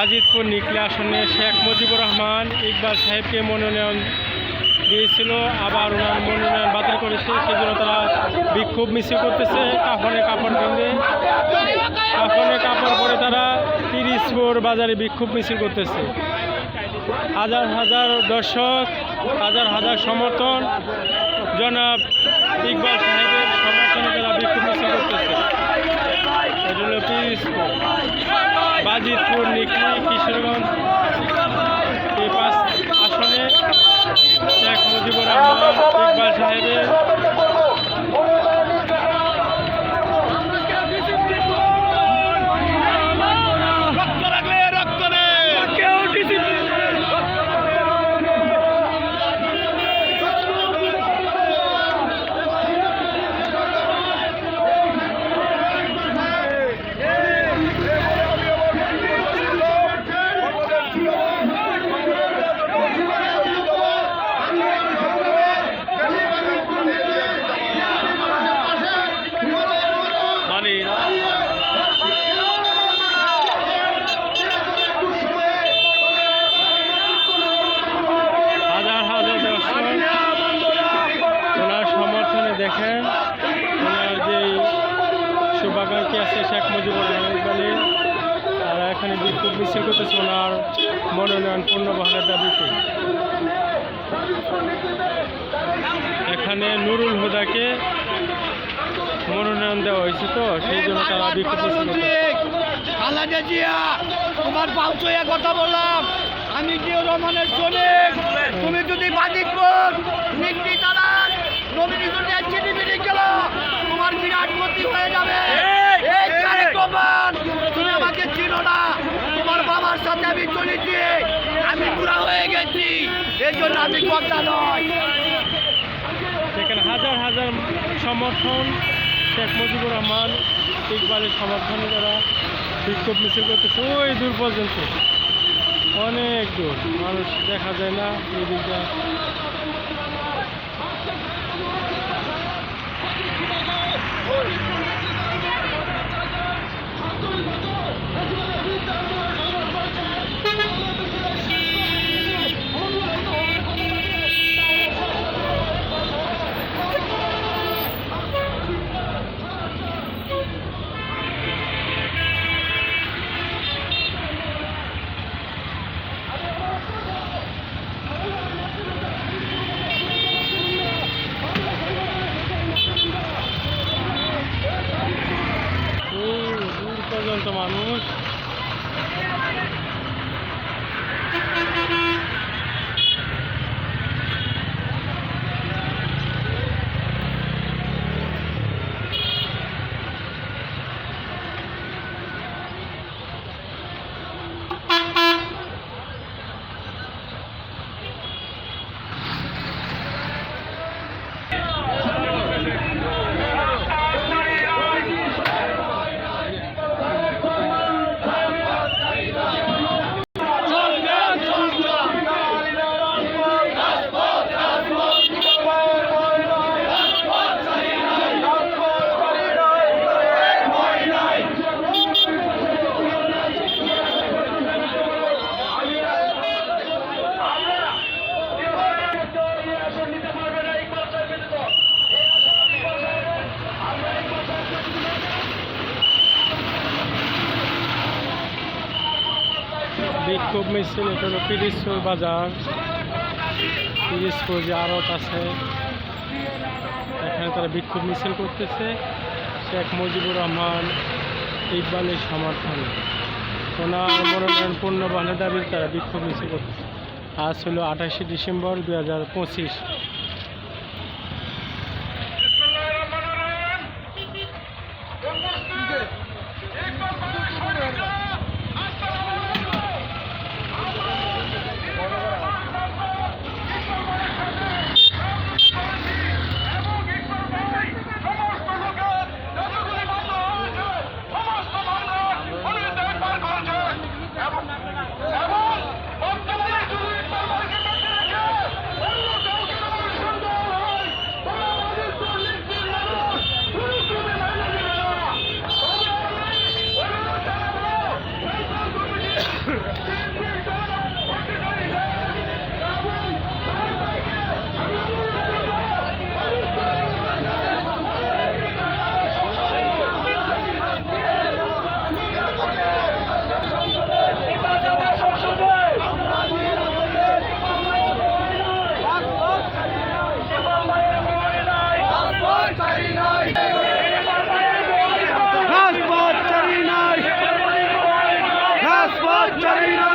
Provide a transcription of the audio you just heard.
বাজিতপুর নিকলি আসনে শেখ মুজিবুর রহমান ইকবাল সাহেবকে মনোনয়ন দিয়েছিল, আবার ওনার মনোনয়ন বাতিল করেছে। সেজন্য তারা বিক্ষোভ মিছিল করতেছে। কাফনে কাপড় বেঁধে কাফনে কাপড় পরে তারা পিরিজপুর বাজারে বিক্ষোভ মিছিল করতেছে। হাজার হাজার দর্শক, হাজার হাজার সমর্থন জনাব ইকবাল সাহেবের সমর্থনে তারা বিক্ষোভ মিছিল করতেছে। এটা হলো পিরিজপুর, বাজিতপুর, নিকলি, কিশোরগঞ্জ এই 5 আসনে শেখ মুজিবুর রহমান ইকবাল সাহেবের দেখেন ওনার যে শুভাকাঙ্ক্ষী আছে শেখ মুজিবুর রহমান ইকবালের, তারা এখানে বিক্ষোভ মিছিল করতেছে ওনার মনোনয়ন পুনর্বহালের দাবিতে। এখানে নুরুল হুদাকে মনোনয়ন দেওয়া হয়েছে, তো সেই জন্য তারা বিক্ষোভ মিছিল করতেছে। তোমার পাউচয়া কথা বললাম, আমি জিয়াউর রহমানের শ্রমিক। তুমি যদি বাজিতপুর নিকলি তালার নমিনেশন চিঠি বেরিয়ে গেল, তোমার বিরাট ক্ষতি হয়ে যাবে। তুমি আমাকে চিনো না, তোমার বাবার সাথে আমি চলেছি, আমি বুড়া হয়ে গেছি, এই জন্য আমি কথা নয়। সেখানে হাজার হাজার সমর্থন শেখ মুজিবুর রহমান ইকবালের সমর্থনে যারা বিক্ষোভ মিছিল করতেছে ওই দূর পর্যন্ত, অনেক দূর, মানুষ দেখা যায় না এই দিকটা। পর্যন্ত মানুষ বিক্ষোভ মিছিল। এটা হলো পিরিজপুর বাজার, পিরিজপুর যে আড়ত আছে এখানে তারা বিক্ষোভ মিছিল করতেছে শেখ মুজিবুর রহমান ইকবালের সমর্থনে। ওনার মনোনয়ন পুনর্বহালের দাবিতে তারা বিক্ষোভ মিছিল করতেছে। আজ হলো 28শে ডিসেম্বর 2025। চাই না